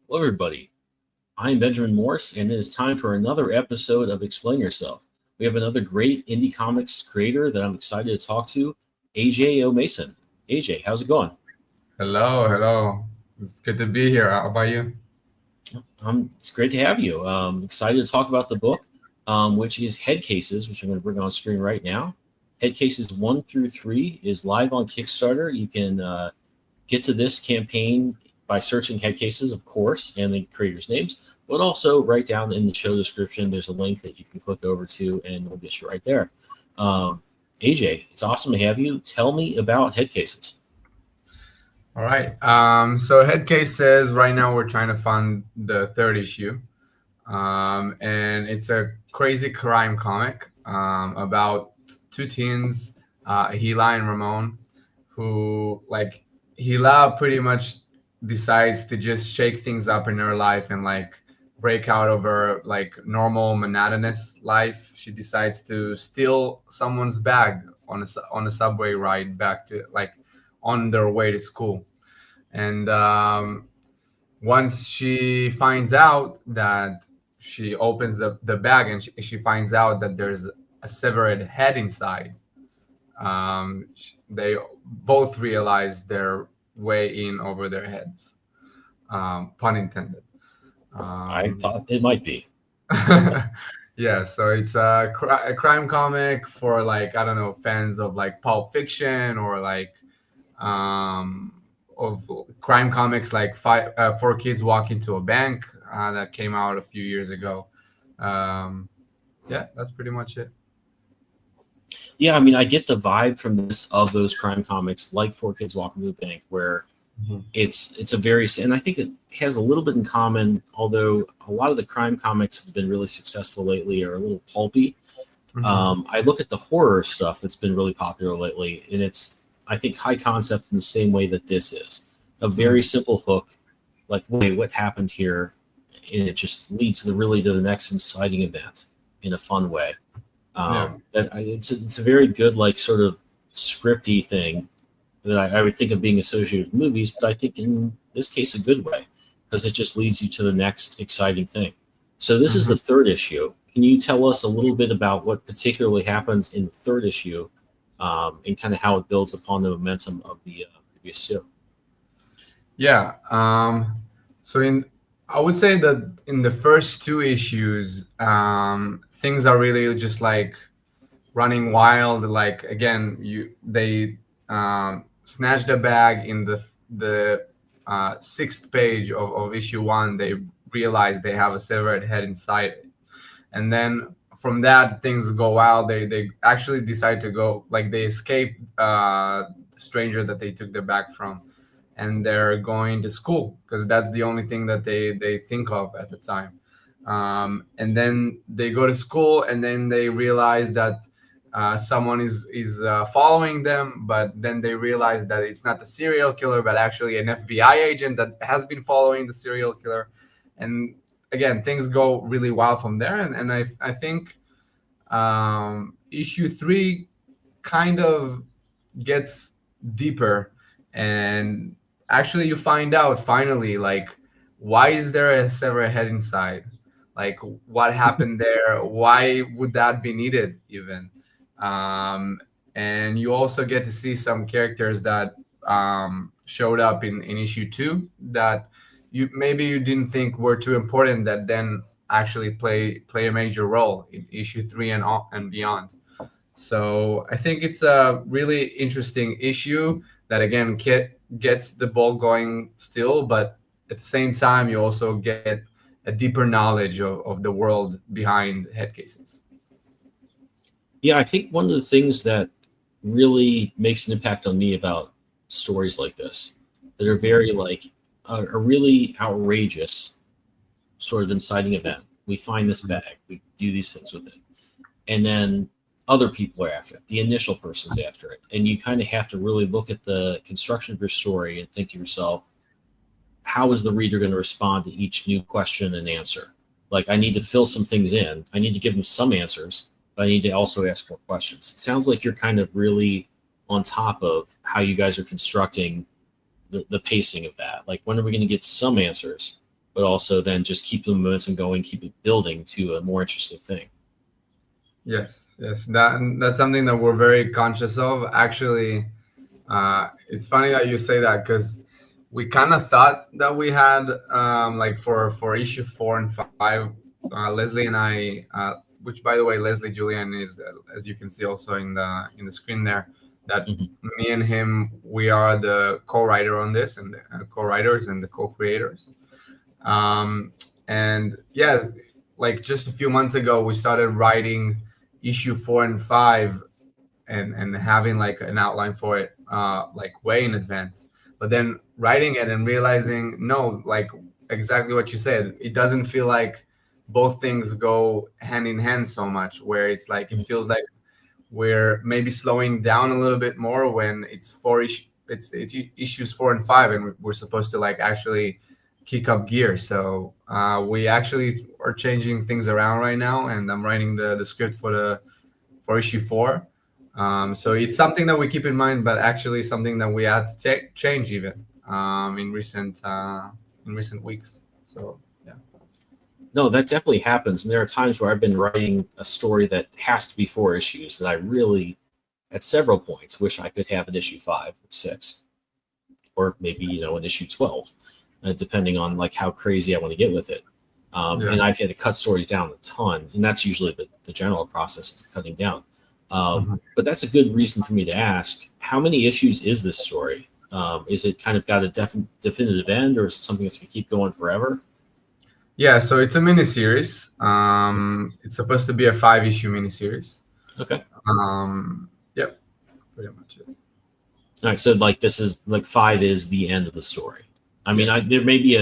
Hello, everybody. I'm Benjamin Morse, and it is time for another episode of Explain Yourself. We have another great indie comics creator that I'm excited to talk to, AJ O. Mason. AJ, how's it going? Hello. It's good to be here. How about you? It's great to have you. Excited to talk about the book, which is Head Cases, which I'm going to bring on screen right now. Head Cases 1 through 3 is live on Kickstarter. You can get to this campaign by searching Head Cases, of course, and the creators' names, but also right down in the show description, there's a link that you can click over to, and it'll get you right there. AJ, it's awesome to have you. Tell me about Head Cases. All right. So Headcase says right now we're trying to fund the third issue. And it's a crazy crime comic about two teens, Hila and Ramon, who, like, Hila pretty much decides to just shake things up in her life and, like, break out of her, like, normal monotonous life. She decides to steal someone's bag on a subway ride back to, like, on their way to school. And once she finds out that, she opens the bag, and she finds out that there's a severed head inside. They both realize their way in over their heads, pun intended. I thought it might be. Yeah, so it's a crime comic for, like, I don't know, fans of, like, Pulp Fiction, or, like, of crime comics like Four Kids Walk Into a Bank, that came out a few years ago. Yeah, that's pretty much it. Yeah, I mean, I get the vibe from this of those crime comics like Four Kids Walk Into a Bank, where it's a very, and I think it has a little bit in common, although a lot of the crime comics have been really successful lately are a little pulpy. I look at the horror stuff that's been really popular lately, and it's, I think, high concept in the same way that this is. A very simple hook, like, wait, what happened here? And it just leads to the next inciting event in a fun way. It's a very good, like, sort of scripty thing that I would think of being associated with movies, but I think in this case a good way, because it just leads you to the next exciting thing. So this is the third issue. Can you tell us a little bit about what particularly happens in the third issue, and kind of how it builds upon the momentum of the previous two? Yeah. I would say that in the first two issues, things are really just, like, running wild. Like, again, they snatch the bag in the sixth page of issue 1. They realize they have a severed head inside it, and then from that, things go wild. They actually decide to go, like, they escape the stranger that they took the bag from, and they're going to school because that's the only thing that they think of at the time. And then they go to school, and then they realize that someone is following them, but then they realize that it's not the serial killer, but actually an FBI agent that has been following the serial killer. And again, things go really wild from there. And I think issue 3 kind of gets deeper, and actually you find out finally, like, why is there a severed head inside? Like, what happened there? Why would that be needed even? And you also get to see some characters that showed up in issue 2 that you didn't think were too important, that then actually play a major role in issue 3 and beyond. So I think it's a really interesting issue that, again, gets the ball going still, but at the same time, you also get a deeper knowledge of the world behind Head Cases. Yeah, I think one of the things that really makes an impact on me about stories like this that are very, like, a really outrageous sort of inciting event. We find this bag, we do these things with it, and then other people are after it. The initial person's after it, and you kind of have to really look at the construction of your story and think to yourself, how is the reader going to respond to each new question and answer? Like, I need to fill some things in. I need to give them some answers, but I need to also ask more questions. It sounds like you're kind of really on top of how you guys are constructing the pacing of that. Like, when are we going to get some answers, but also then just keep the momentum going, keep it building to a more interesting thing. Yes, that's something that we're very conscious of. Actually, it's funny that you say that because we kind of thought that we had like for issue 4 and 5, Leslie and I, which by the way, Leslie Julian is, as you can see also in the screen there, that Mhm. me and him, we are the co-writer on this, and the co-writers and the co-creators. Um, and yeah, like just a few months ago, we started writing issue 4 and 5, and having like an outline for it, like way in advance. But then writing it and realizing, no, like exactly what you said, it doesn't feel like both things go hand in hand so much. Where it's like it feels like we're maybe slowing down a little bit more when it's it's issues 4 and 5, and we're supposed to like actually kick up gear. So we actually are changing things around right now, and I'm writing the script for issue 4. So it's something that we keep in mind, but actually something that we had to change even in recent weeks. So yeah. No, that definitely happens. And there are times where I've been writing a story that has to be 4 issues, and I really, at several points, wish I could have an issue 5 or 6, or maybe an issue 12, depending on like how crazy I want to get with it. Yeah. And I've had to cut stories down a ton, and that's usually the general process is cutting down. But that's a good reason for me to ask, how many issues is this story? Is it kind of got a definitive end, or is it something that's going to keep going forever? Yeah, so it's a miniseries. It's supposed to be a 5 issue miniseries. Okay. Yep, pretty much it. All right. So like this is like 5 is the end of the story. I mean, Yes. there may be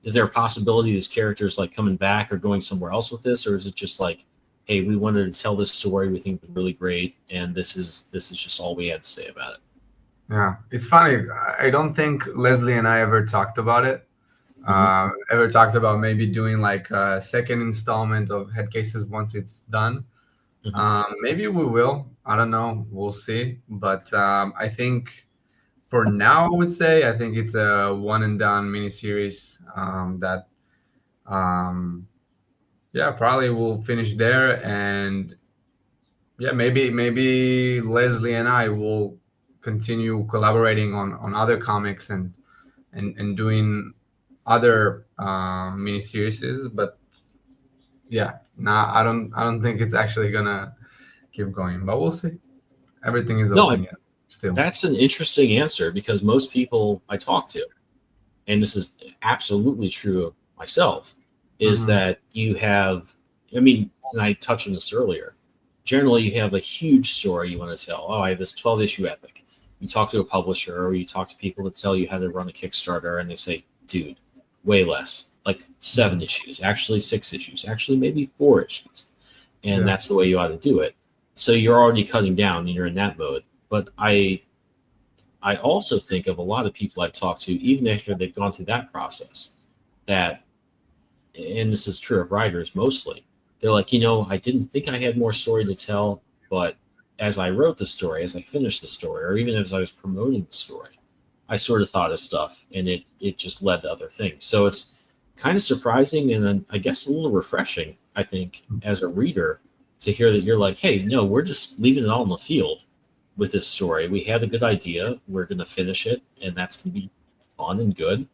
is there a possibility this character is like coming back or going somewhere else with this, or is it just like, hey, we wanted to tell this story, we think it's really great, and this is just all we had to say about it? Yeah, it's funny. I don't think Leslie and I ever talked about it. Ever talked about maybe doing like a second installment of Head Cases once it's done. Maybe we will. I don't know. We'll see. But I think for now, I would say I think it's a one and done miniseries that, yeah, probably will finish there. And yeah, maybe Leslie and I will continue collaborating on other comics and doing other miniseries. But yeah, nah, I don't think it's actually gonna keep going, but we'll see. Everything is No, open yet still. that's an interesting answer, because most people I talk to, and this is absolutely true of myself, is that you have, I mean, and I touched on this earlier, generally you have a huge story you want to tell. Oh, I have this 12-issue epic. You talk to a publisher, or you talk to people that tell you how to run a Kickstarter, and they say, dude, way less, like 7 issues, actually 6 issues, actually maybe 4 issues. And Yeah. that's the way you ought to do it. So you're already cutting down and you're in that mode. But I also think of a lot of people I talk to, even after they've gone through that process, that, and this is true of writers mostly, they're like, I didn't think I had more story to tell, but as I wrote the story, as I finished the story, or even as I was promoting the story, I sort of thought of stuff, and it just led to other things. So it's kind of surprising, and then I guess a little refreshing, I think, as a reader, to hear that you're like, hey, no, we're just leaving it all in the field with this story. We had a good idea. We're going to finish it, and that's going to be fun and good.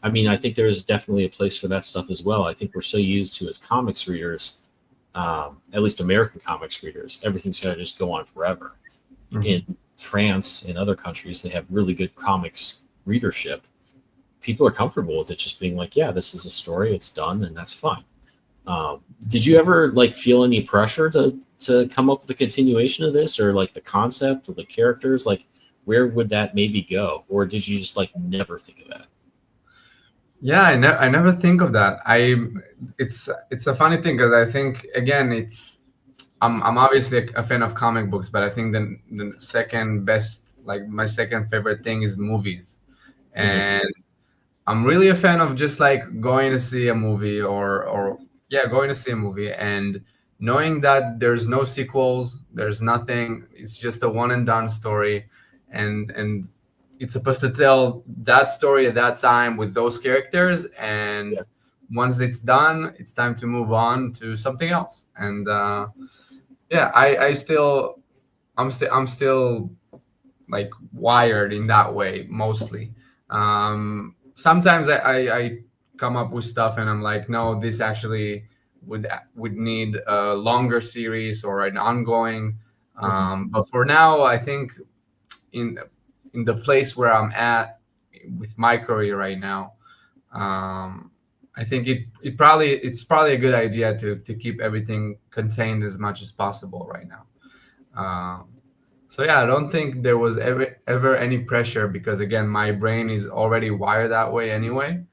I mean, I think there's definitely a place for that stuff as well. I think we're so used to, as comics readers, at least American comics readers, everything's got to just go on forever. In France and other countries, they have really good comics readership. People are comfortable with it just being like, yeah, this is a story, it's done, and that's fine. Did you ever like feel any pressure to come up with a continuation of this, or like the concept of the characters? Like, where would that maybe go, or did you just like never think of that? Yeah, I never think of that. It's a funny thing because I think again I'm obviously a fan of comic books, but I think the second best, like my second favorite thing is movies, and I'm really a fan of just like going to see a movie, or yeah, going to see a movie and knowing that there's no sequels, there's nothing. It's just a one and done story, and it's supposed to tell that story at that time with those characters, and Yeah. once it's done, it's time to move on to something else. And yeah, I'm still like wired in that way mostly. Sometimes I come up with stuff and I'm like, no, this actually would need a longer series or an ongoing. But for now, I think in in the place where I'm at with my career right now, um, I think it's probably a good idea to keep everything contained as much as possible right now. Um, so yeah, I don't think there was ever any pressure because again, my brain is already wired that way anyway.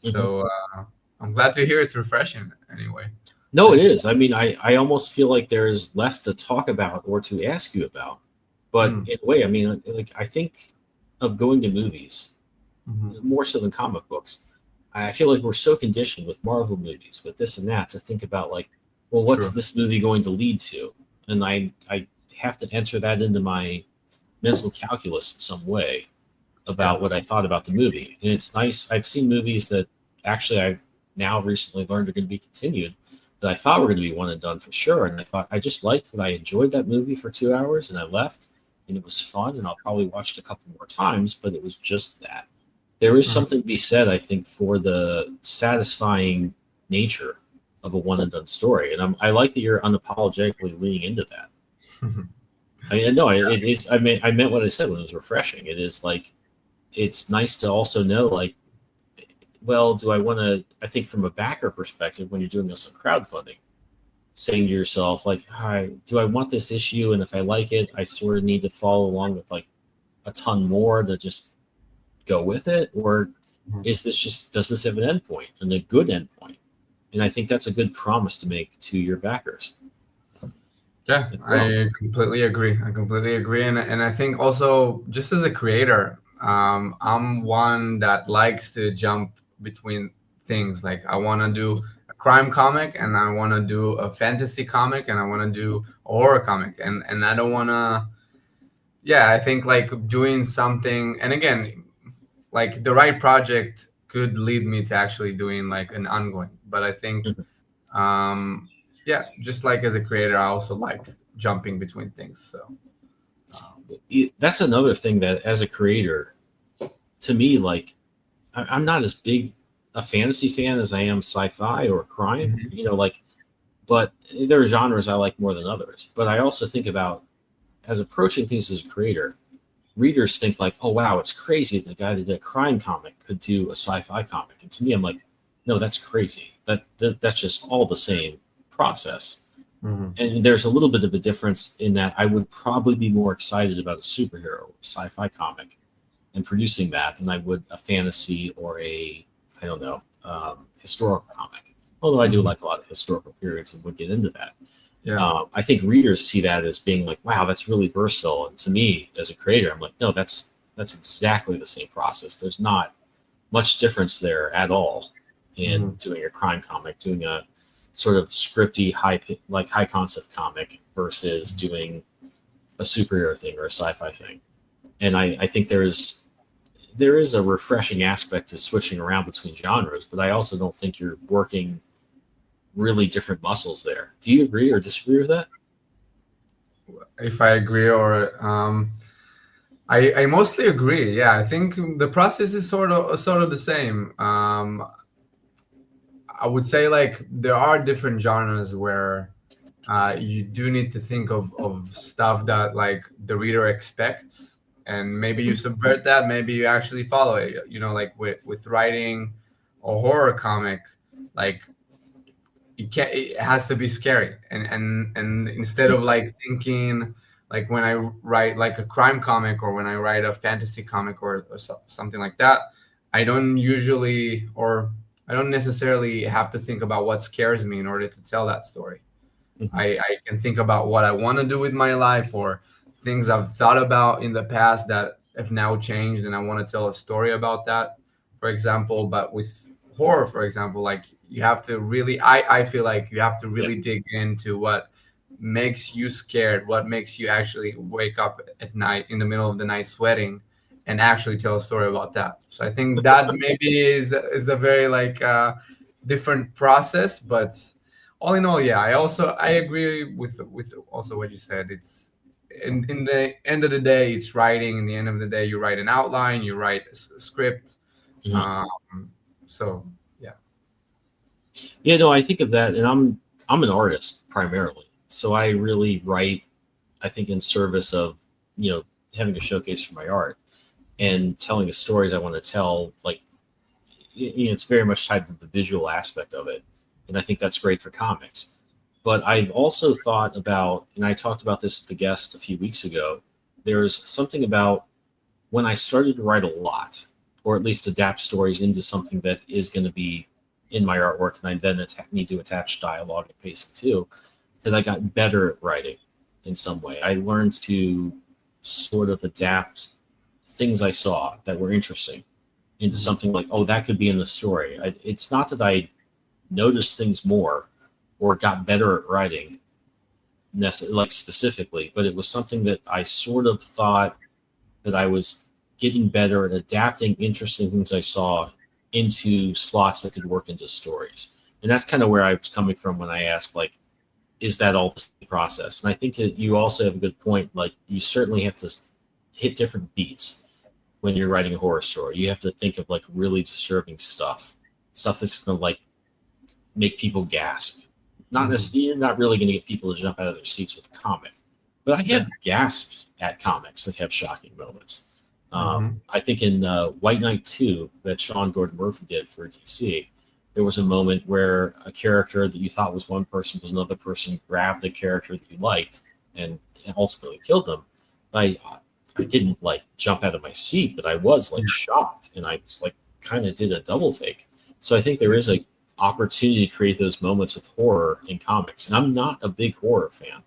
Mhm. So I'm glad to hear it's refreshing anyway. No, it is. I mean, I almost feel like there's less to talk about or to ask you about. But Mm, in a way, I mean, like I think of going to movies mhm. more so than comic books. I feel like we're so conditioned with Marvel movies, with this and that, to think about like, well, what's True. this movie going to lead to? And I have to enter that into my mental calculus in some way Yeah. about what I thought about the movie. And it's nice. I've seen movies that actually I now recently learned are going to be continued that I thought were going to be one and done for sure. And I thought I just liked that I enjoyed that movie for 2 hours and I left and it was fun and I'll probably watch it a couple more times, but it was just that. There is Mhm. something to be said, I think, for the satisfying nature of a one and done story. And I like that you're unapologetically leaning into that. I know it is. I meant what I said when it was refreshing. It is like it's nice to also know like, well, do I want to? I think from a backer perspective, when you're doing this on crowdfunding, saying to yourself like, hi, do I want this issue? And if I like it, I sort of need to follow along with like a ton more to just go with it, or Mhm. is this just does this have an endpoint and a good endpoint? And I think that's a good promise to make to your backers Yeah, as well. I completely agree. I completely agree, and I think also just as a creator, I'm one that likes to jump between things. Like I want to do a crime comic, and I want to do a fantasy comic, and I want to do a horror comic, and I don't want to. Yeah, I think like doing something, and again, like the right project could lead me to actually doing like an ongoing. But I think Mhm. yeah, just like as a creator, I also like jumping between things. So That's another thing that as a creator, to me, like I'm not as big a fantasy fan as I am sci-fi or crime. Mhm. Like, but there are genres I like more than others. But I also think about as approaching things as a creator, readers think like, oh wow, it's crazy the guy that did a crime comic could do a sci-fi comic. And to me, I'm like, no, that's crazy. That's just all the same process. Mhm. And there's a little bit of a difference in that I would probably be more excited about a superhero sci-fi comic and producing that than I would a fantasy or a I don't know historical comic. Although I do Mhm. like a lot of historical periods and would get into that. Yeah. I think readers see that as being like, wow, that's really versatile. And to me, as a creator, I'm like, no, that's exactly the same process. There's not much difference there at all in Mhm. doing a crime comic, doing a sort of scripty high concept comic versus doing a superhero thing or a sci-fi thing. And I think there is a refreshing aspect to switching around between genres, but I also don't think you're working really different muscles there. Do you agree or disagree with that? If I agree or I mostly agree. Yeah, I think the process is sort of the same. I would say like there are different genres where you do need to think of stuff that like the reader expects, and maybe you Mhm. subvert that, maybe you actually follow it. You know, like with writing a horror comic, like it has to be scary, and instead of like thinking like when I write like a crime comic or when I write a fantasy comic or something like that, I don't usually or I don't necessarily have to think about what scares me in order to tell that story. Mhm. I can think about what I want to do with my life or things I've thought about in the past that have now changed and I want to tell a story about that, for example. But with horror, for example, like you have to really, I feel like you have to Yeah. really dig into what makes you scared, what makes you actually wake up at night in the middle of the night sweating and actually tell a story about that. So I think that maybe is a very like different process, but all in all, yeah, I agree with also what you said. It's in the end of the day, it's writing. In the end of the day, you write an outline, you write a script. Mhm. Um, so yeah. Yeah, no, I think of that, and I'm an artist primarily, so I really write. I think in service of having a showcase for my art and telling the stories I want to tell. Like it's very much tied to the visual aspect of it, and I think that's great for comics. But I've also thought about, and I talked about this with the guest a few weeks ago. There's something about when I started to write a lot, or at least adapt stories into something that is going to be in my artwork, and I then need to attach dialogue and pacing too, that I got better at writing in some way. I learned to sort of adapt things I saw that were interesting into something like, oh, that could be in the story. It's not that I noticed things more or got better at writing, like specifically, but it was something that I sort of thought that I was getting better at adapting interesting things I saw into slots that could work into stories. And that's kind of where I was coming from when I asked, like, is that all the same process? And I think that you also have a good point. Like, you certainly have to hit different beats when you're writing a horror story. You have to think of like really disturbing stuff that's gonna like make people gasp. Not necessarily, you're not really going to get people to jump out of their seats with a comic, but I have gasped at comics that have shocking moments. I think in White Knight 2 that Sean Gordon Murphy did for DC, there was a moment where a character that you thought was one person was another person, grabbed a character that you liked and ultimately killed them. I didn't like jump out of my seat, but I was like shocked, and I was like kind of did a double take. So I think there is a opportunity to create those moments of horror in comics, and I'm not a big horror fan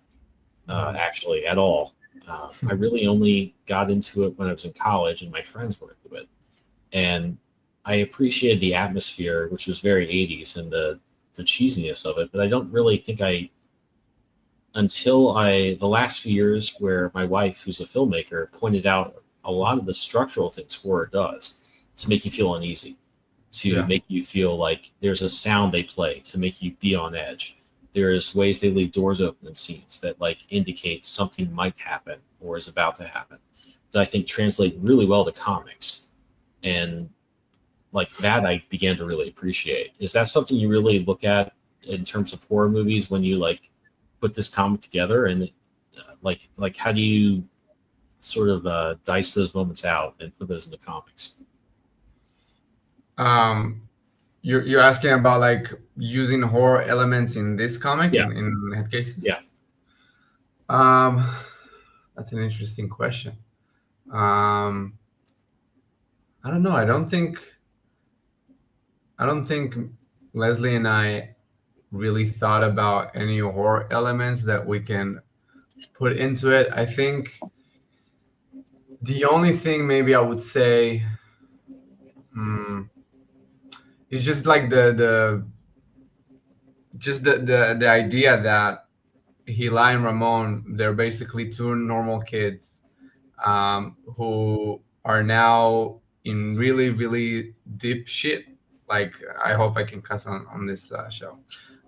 actually at all. I really only got into it when I was in college and my friends were into it, and I appreciated the atmosphere, which was very 80s, and the cheesiness of it. But I don't really think until the last few years, where my wife, who's a filmmaker, pointed out a lot of the structural things horror does to make you feel uneasy, to make you feel like there's a sound they play to make you be on edge. There's ways they leave doors open in scenes that like indicate something might happen or is about to happen, that I think translate really well to comics. And like that I began to really appreciate. Is that something you really look at in terms of horror movies when you like put this comic together? And like how do you sort of dice those moments out and put those into comics? You're asking about like using horror elements in this comic in head cases? Yeah. That's an interesting question. I don't know. I don't think Leslie and I really thought about any horror elements that we can put into it. I think the only thing maybe I would say is just like the idea that Hila and Ramon, they're basically two normal kids who are now in really, really deep shit. Like, I hope I can cuss on this show.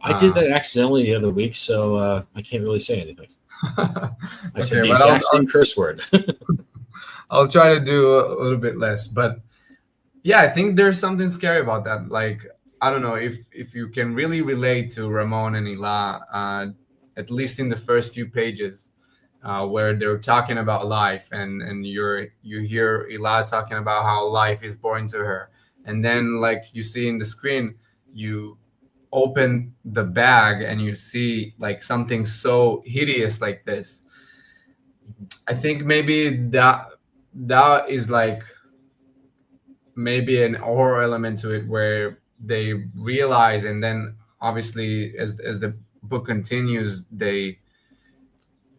I did that accidentally the other week, so I can't really say anything. I said the but exact same curse word. I'll try to do a little bit less. But yeah, I think there's something scary about that. Like, I don't know if you can really relate to Ramon and Hila, at least in the first few pages, where they're talking about life, and you hear Hila talking about how life is boring to her, and then like you see in the screen, you open the bag and you see like something so hideous like this. I think maybe that is like maybe an horror element to it, where they realize, and then obviously as the book continues, they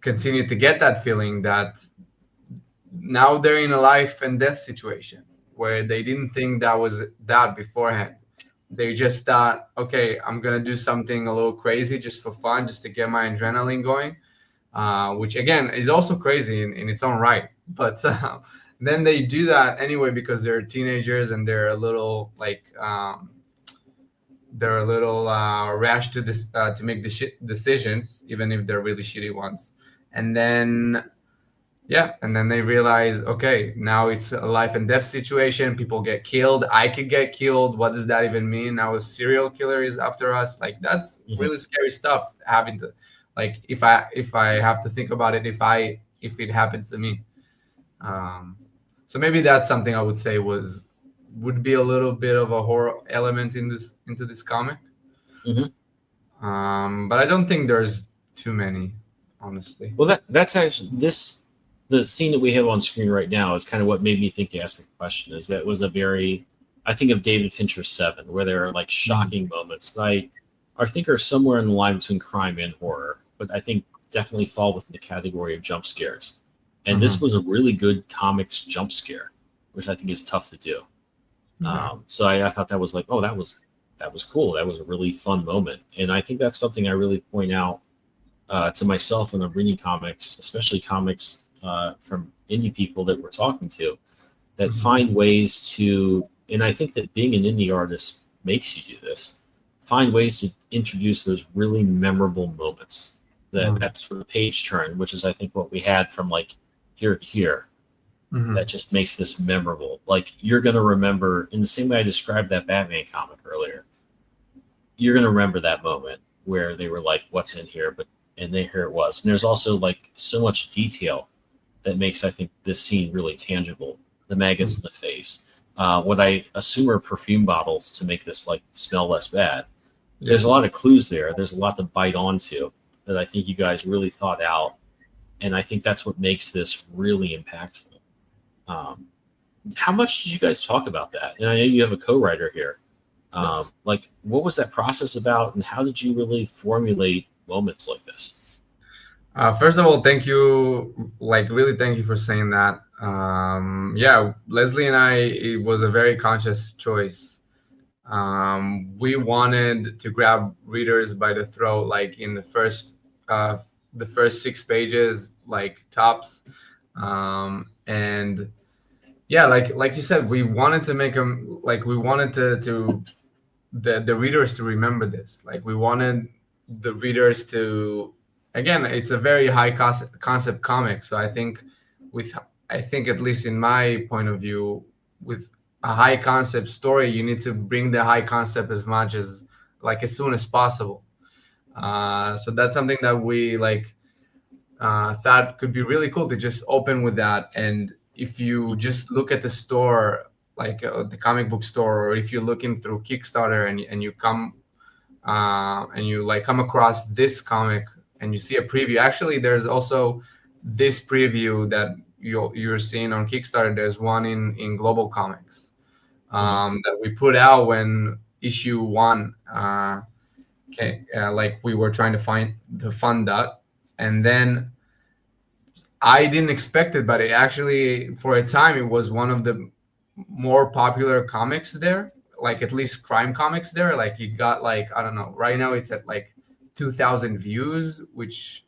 continue to get that feeling that now they're in a life and death situation where they didn't think that was that beforehand. They just thought, okay, I'm gonna do something a little crazy just for fun, just to get my adrenaline going, which again is also crazy in its own right. But then they do that anyway because they're teenagers and they're a little like they're a little rash to make decisions, even if they're really shitty ones. And then and then they realize, okay, now it's a life and death situation. People get killed. I could get killed. What does that even mean? Now a serial killer is after us. Like, that's really scary stuff. Having to, like, if I have to think about it, if it happens to me. So maybe that's something I would say would be a little bit of a horror element into this comic. But I don't think there's too many, honestly. Well, that's actually the scene that we have on screen right now is kind of what made me think to ask the question. Is that was a very, I think of David Fincher's Seven, where there are like shocking moments that I think are somewhere in the line between crime and horror, but I think definitely fall within the category of jump scares. And this was a really good comics jump scare, which I think is tough to do. So I thought that was like, oh, that was cool. That was a really fun moment. And I think that's something I really point out to myself when I'm reading comics, especially comics from indie people that we're talking to, that find ways to, and I think that being an indie artist makes you do this, find ways to introduce those really memorable moments, that sort of page turn, which is I think what we had from like here to here, that just makes this memorable. Like, you're going to remember, in the same way I described that Batman comic earlier, you're going to remember that moment where they were like, what's in here? And then here it was. And there's also like so much detail that makes, I think, this scene really tangible. The maggots in the face, what I assume are perfume bottles to make this like smell less bad. There's a lot of clues there. There's a lot to bite onto that I think you guys really thought out. And I think that's what makes this really impactful. How much did you guys talk about that? And I know you have a co-writer here. Like, what was that process about, and how did you really formulate moments like this? First of all, thank you. Like, really, thank you for saying that. Leslie and I, it was a very conscious choice. We wanted to grab readers by the throat, like in the first 6 pages, like tops. And yeah, like you said, we wanted to make them, like, we wanted to the readers to remember this. Like, we wanted the readers to, again, it's a very high concept comic. So I think at least in my point of view, with a high concept story, you need to bring the high concept as soon as possible. So that's something that we thought could be really cool to just open with that. And if you just look at the store, like the comic book store, or if you're looking through Kickstarter and you come and you come across this comic and you see a preview, actually there's also this preview that you're seeing on Kickstarter. There's one in Global Comics that we put out when issue 1 we were trying to fund that. And then I didn't expect it, but it actually, for a time, it was one of the more popular comics there, like at least crime comics there. Like, it got I don't know, right now it's at 2,000 views, which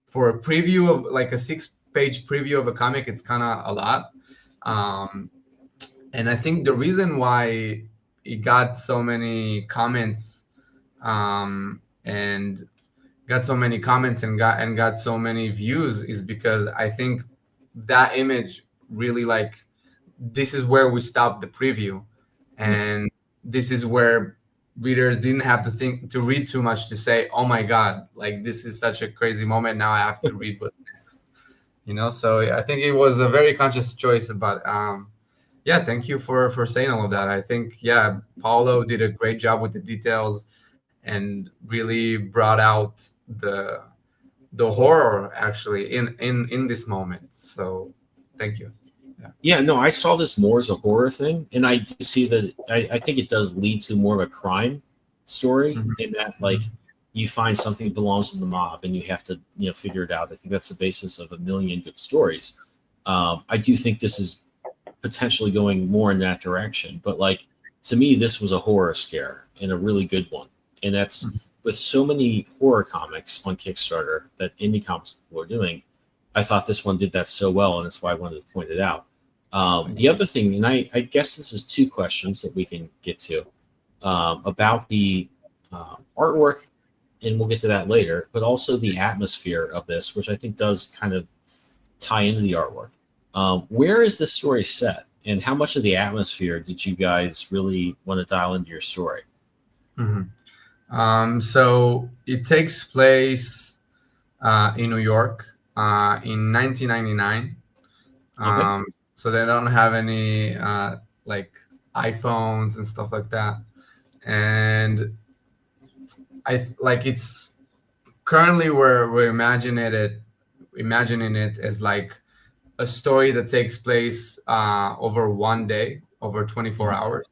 for a preview of a 6-page preview of a comic, it's kind of a lot. And I think the reason why it got so many comments and got so many views is because I think that image really, this is where we stopped the preview, and this is where readers didn't have to read too much to say, oh my god, this is such a crazy moment, now I have to read what's next. So I think it was a very conscious choice. But thank you for saying all of that. I think Paulo did a great job with the details and really brought out the horror actually in this moment. So thank you. No, I saw this more as a horror thing, and I do see that I think it does lead to more of a crime story, in that you find something that belongs to the mob and you have to figure it out. I think that's the basis of a million good stories. I do think this is potentially going more in that direction, but to me, this was a horror scare and a really good one. And that's with so many horror comics on Kickstarter that indie comics people are doing. I thought this one did that so well, and that's why I wanted to point it out. The other thing, and I guess this is 2 questions that we can get to. about the artwork, and we'll get to that later, but also the atmosphere of this, which I think does kind of tie into the artwork. Where is this story set, and how much of the atmosphere did you guys really want to dial into your story? So it takes place in New York in 1999. Okay. So they don't have any like iPhones and stuff like that. And I like it's currently we're imagining it as like a story that takes place over one day, over 24 Mhm. hours.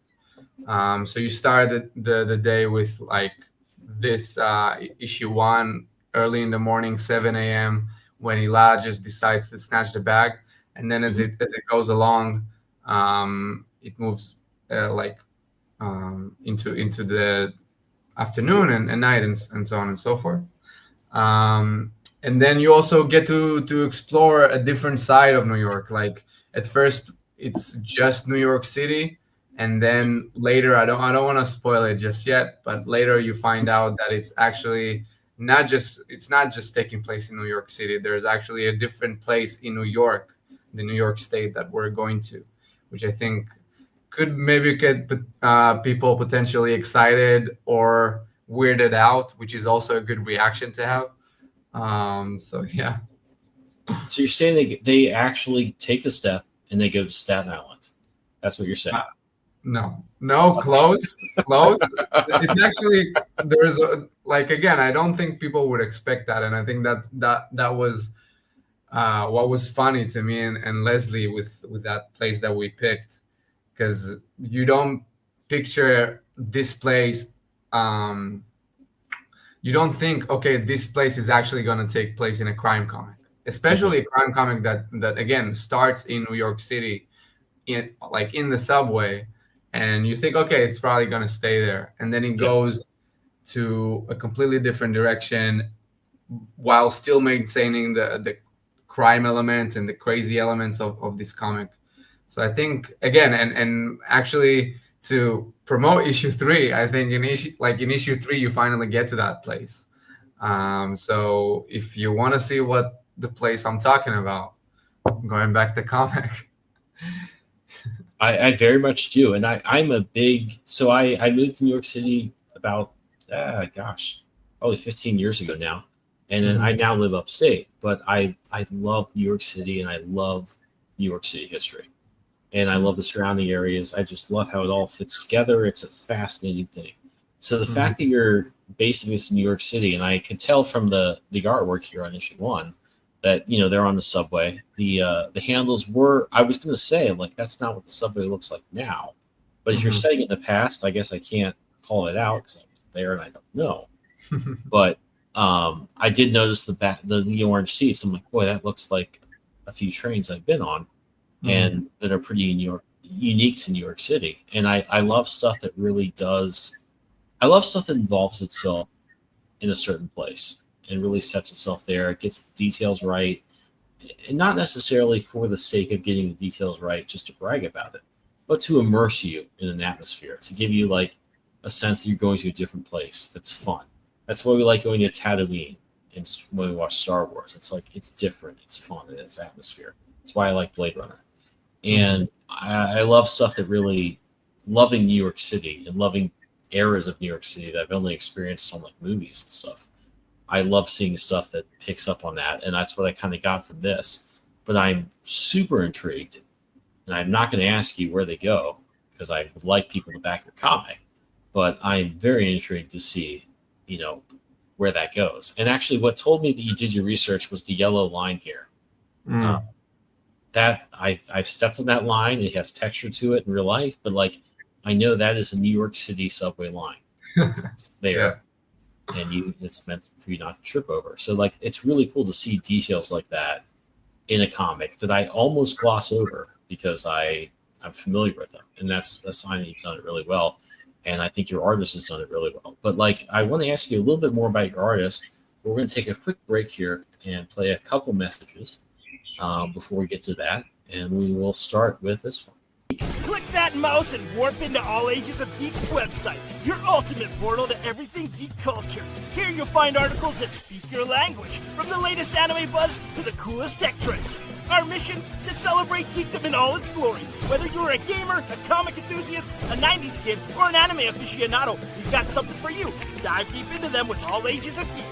So you start the day with like this issue one early in the morning, 7 a.m. when Ila just decides to snatch the bag, and then Mhm. as it goes along, it moves into the afternoon and night and so on and so forth. Um, and then you also get to explore a different side of New York. Like at first, it's just New York City, and then later, I don't want to spoil it just yet, but later you find out that it's not just taking place in New York City. There's actually a different place in New York, the New York State that we're going to, which I think could maybe get people potentially excited or weirded out, which is also a good reaction to have. So yeah. So you're saying they actually take the step and they go to Staten Island. That's what you're saying. No, close. It's actually there's a, like again, I don't think people would expect that, and I think that was what was funny to me and Leslie with that place that we picked, because you don't picture this place. Um, you don't think, okay, this place is actually going to take place in a crime comic, especially a crime comic that again starts in New York City, in the subway, and you think, okay, it's probably going to stay there, and then it Yep. goes to a completely different direction while still maintaining the crime elements and the crazy elements of this comic. So I think again, and actually to promote issue three, I think in issue three you finally get to that place. So if you want to see what the place I'm talking about, going back to comic. I very much do. And I'm a big, so I moved to New York City about, gosh, probably 15 years ago now. And then I Mhm. now live upstate, but I love New York City and I love New York City history. And I love the surrounding areas. I just love how it all fits together. It's a fascinating thing. So the Mhm. fact that you're basing this in New York City, and I can tell from the artwork here on issue one that they're on the subway. The handles were, I was going to say, like, that's not what the subway looks like now. But if you're Mhm. saying it in the past, I guess I can't call it out because I was there and I don't know. But I did notice the orange seats. I'm like, boy, that looks like a few trains I've been on Mhm. and that are pretty unique to New York City. And I love stuff that really does. I love stuff that involves itself in a certain place and really sets itself there. It gets the details right, and not necessarily for the sake of getting the details right, just to brag about it, but to immerse you in an atmosphere, to give you like a sense that you're going to a different place. That's fun. That's why we like going to Tatooine. And when we watch Star Wars, it's like it's different, it's fun, and it's atmosphere. That's why I like Blade Runner. Mhm. And I love stuff that really loving New York City and loving eras of New York City that I've only experienced on like movies and stuff. I love seeing stuff that picks up on that, and that's what I kind of got from this. But I'm super intrigued, and I'm not going to ask you where they go because I would like people to back your comic. But I'm very intrigued to see, you know, where that goes. And actually, what told me that you did your research was the yellow line here. Uh, Mhm. that I've stepped on that line. It has texture to it in real life, but like I know that is a New York City subway line. It's Yeah. there, and it's meant for you not to trip over. So like it's really cool to see details like that in a comic that I almost gloss over because I'm familiar with them, and that's a sign that you've done it really well. And I think your artist has done it really well. But like I want to ask you a little bit more about your artist. We're going to take a quick break here and play a couple messages before we get to that, and we will start with this one. Click that mouse and warp into All Ages of Geek's website, your ultimate portal to everything geek culture. Here you'll find articles that speak your language, from the latest anime buzz to the coolest tech trends. Our mission? To celebrate geekdom in all its glory. Whether you're a gamer, a comic enthusiast, a 90s kid, or an anime aficionado, we've got something for you. Dive deep into them with All Ages of Geek.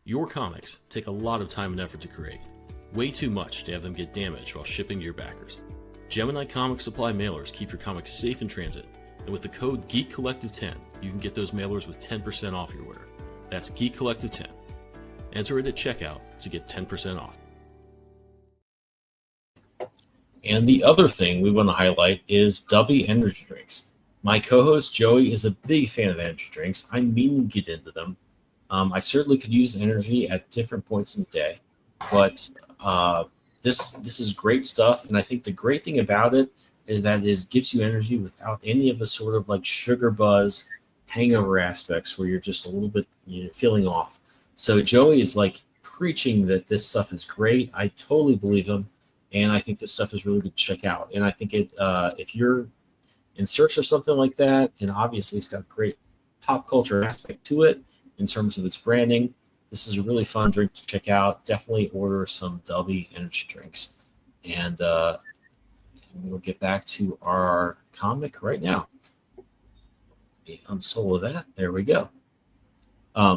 Your comics take a lot of time and effort to create. Way too much to have them get damaged while shipping to your backers. Gemini Comic Supply mailers keep your comics safe in transit, and with the code GeekCollective10, you can get those mailers with 10% off your order. That's GeekCollective10. Enter it at checkout to get 10% off. And the other thing we want to highlight is W energy drinks. My co-host Joey is a big fan of energy drinks. I'm meaning to get into them. I certainly could use energy at different points in the day, but this is great stuff. And I think the great thing about it is that it gives you energy without any of the sort of like sugar buzz hangover aspects where you're just a little bit feeling off. So Joey is like preaching that this stuff is great. I totally believe him, and I think this stuff is really good to check out. And I think if you're in search of something like that, and obviously it's got a great pop culture aspect to it in terms of its branding, this is a really fun drink to check out. Definitely order some W energy drinks. And we'll get back to our comic right now. Unsolo that. There we go.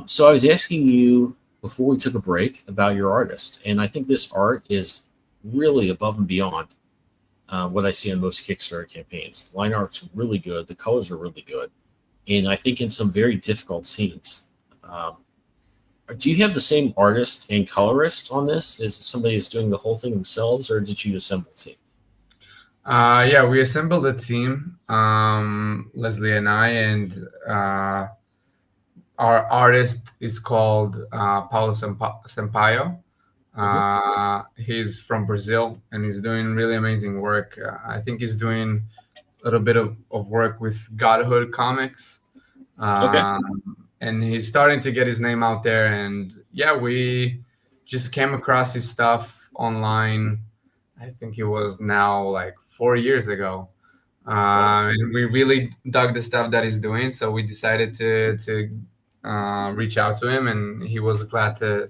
So I was asking you before we took a break about your artist, and I think this art is really above and beyond what I see on most Kickstarter campaigns. The line art's really good. The colors are really good. And I think in some very difficult scenes. Do you have the same artist and colorist on this? Is it somebody that's doing the whole thing themselves, or did you assemble a team? Yeah, we assembled a team, Leslie and I, and our artist is called Paulo Sampaio. He's from Brazil, and he's doing really amazing work. I think he's doing a little bit of work with Godhood Comics. Okay. And he's starting to get his name out there. And yeah, we just came across his stuff online. I think it was now like 4 years ago. And we really dug the stuff that he's doing. So we decided to reach out to him, and he was glad to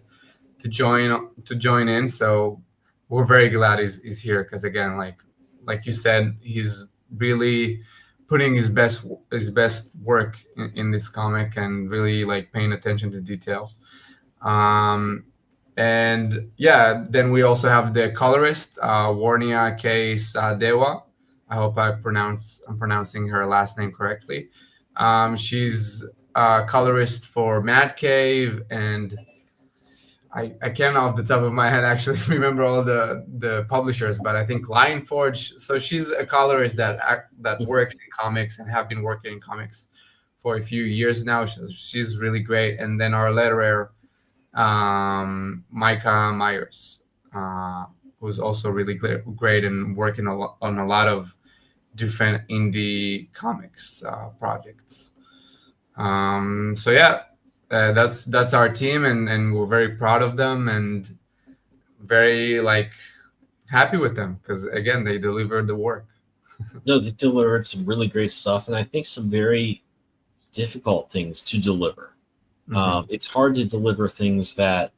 join in. So we're very glad he's here, because again, like you said, he's really putting his best work in this comic, and really like paying attention to detail. And yeah, then we also have the colorist, Warnia K. Sadewa. I hope I'm pronouncing her last name correctly. She's a colorist for Mad Cave, and I can't off the top of my head actually remember all the publishers, but I think Lion Forge. So she's a colorist that works in comics and have been working in comics for a few years now. She's really great. And then our letterer, Micah Myers, who's also really great and working on a lot of different indie comics projects. So yeah. That's our team, and we're very proud of them and very happy with them, because again, they delivered the work. No, they delivered some really great stuff, and I think some very difficult things to deliver. Mm-hmm. It's hard to deliver things that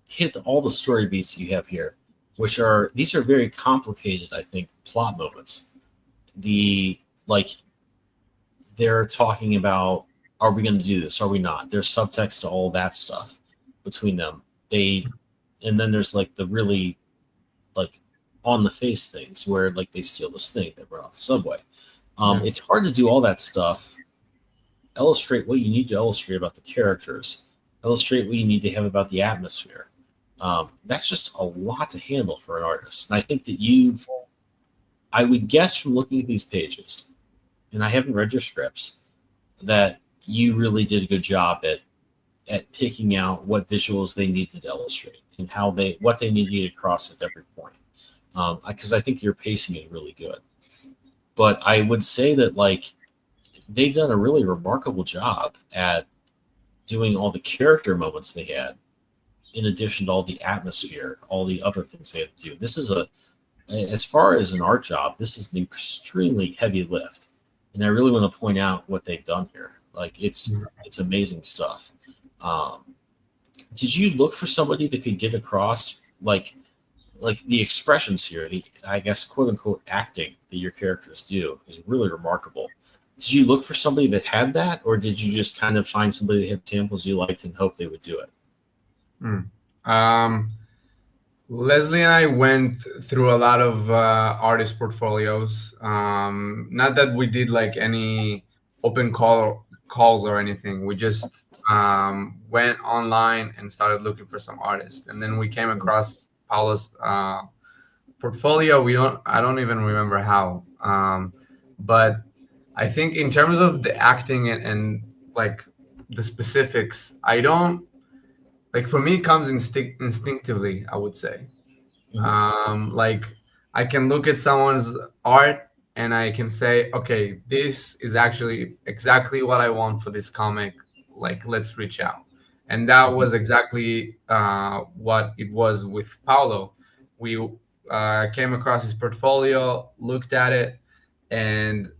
hit all the story beats you have here, these are very complicated, I think, plot moments. They're talking about, are we going to do this? Are we not? There's subtext to all that stuff between them. And then there's the really on the face things where they steal this thing that brought off the subway. It's hard to do all that stuff. Illustrate what you need to illustrate about the characters. Illustrate what you need to have about the atmosphere. That's just a lot to handle for an artist. And I think that I would guess from looking at these pages, and I haven't read your scripts, that you really did a good job at picking out what visuals they needed to illustrate and what they need to get across at every point. Because I think your pacing is really good. But I would say that they've done a really remarkable job at doing all the character moments they had in addition to all the atmosphere, all the other things they have to do. This is as far as an art job, this is an extremely heavy lift. And I really want to point out what they've done here. Like it's amazing stuff. Did you look for somebody that could get across like the expressions here, the, I guess, quote unquote acting that your characters do is really remarkable. Did you look for somebody that had that, or did you just kind of find somebody that had samples you liked and hope they would do it? Leslie and I went through a lot of artist portfolios. Not that we did like any open calls or anything. We just went online and started looking for some artists, and then we came across Paulo's portfolio. I don't even remember how, but I think in terms of the acting and like the specifics, I don't like, for me it comes instinctively, I would say. Like I can look at someone's art and I can say, okay, this is actually exactly what I want for this comic. Like, let's reach out. And that was exactly what it was with Paulo. We came across his portfolio, looked at it, and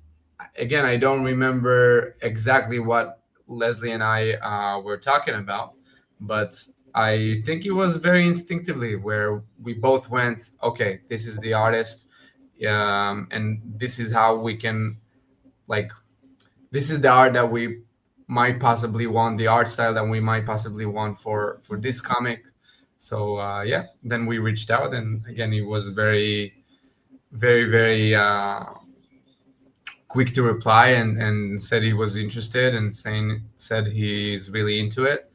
again, I don't remember exactly what Leslie and I were talking about, but I think it was very instinctively where we both went, okay, this is the artist, and this is how we can, like, this is the art that we might possibly want, the art style that we might possibly want for this comic. So yeah, then we reached out, and again, he was very, very, very quick to reply and said he was interested and said he's really into it.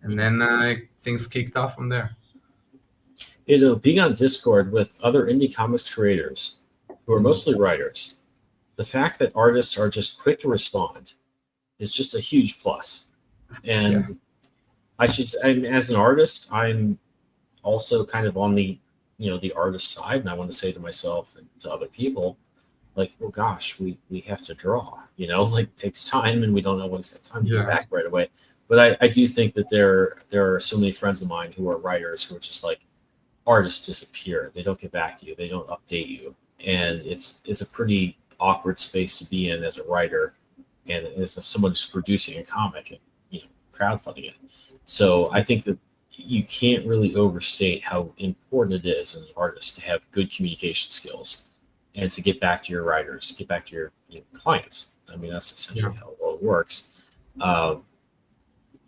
And then things kicked off from there. You know, being on Discord with other indie comics creators who are mostly writers, the fact that artists are just quick to respond is just a huge plus. And as an artist, I'm also kind of on the, the artist side, and I want to say to myself and to other people, like, well, gosh, we have to draw, like it takes time, and we don't always have time to get back right away. But I do think that there are so many friends of mine who are writers who are just like, artists disappear. They don't get back to you. They don't update you. And it's a pretty awkward space to be in as a writer and as someone who's producing a comic and crowdfunding it. So I think that you can't really overstate how important it is as an artist to have good communication skills and to get back to your writers, get back to your clients. I mean, that's essentially how it works.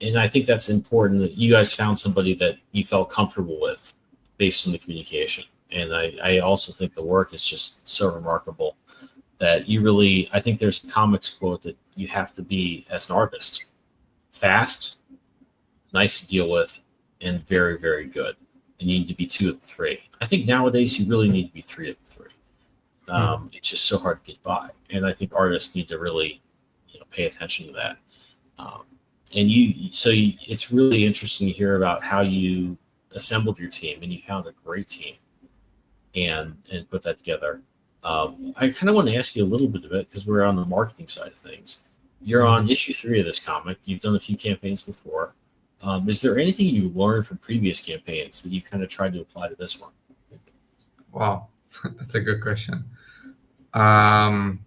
And I think that's important that you guys found somebody that you felt comfortable with based on the communication. And I also think the work is just so remarkable that you really, I think there's a comics quote that you have to be, as an artist, fast, nice to deal with, and very, very good. And you need to be 2 of the 3. I think nowadays you really need to be 3 of the 3. It's just so hard to get by. And I think artists need to really pay attention to that. It's really interesting to hear about how you assembled your team, and you found a great team and put that together. I kind of want to ask you a little bit of it because we're on the marketing side of things. You're on issue 3 of this comic. You've done a few campaigns before. Is there anything you learned from previous campaigns that you kind of tried to apply to this one? Wow, that's a good question. I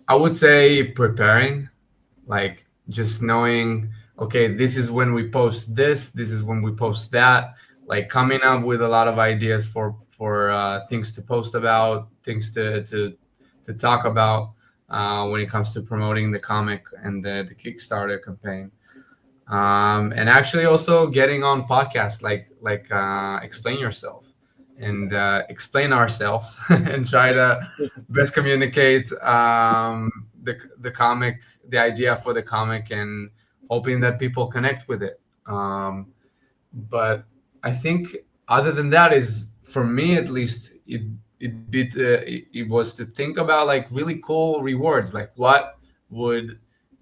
would say preparing, like just knowing, okay, this is when we post this is when we post that, like coming up with a lot of ideas for things to post about, things to talk about when it comes to promoting the comic and the Kickstarter campaign. And actually also getting on podcasts like Explain Yourself and explain ourselves and try to best communicate the comic, the idea for the comic, and hoping that people connect with it. But I think other than that, is for me at least, it was to think about like really cool rewards, like what would,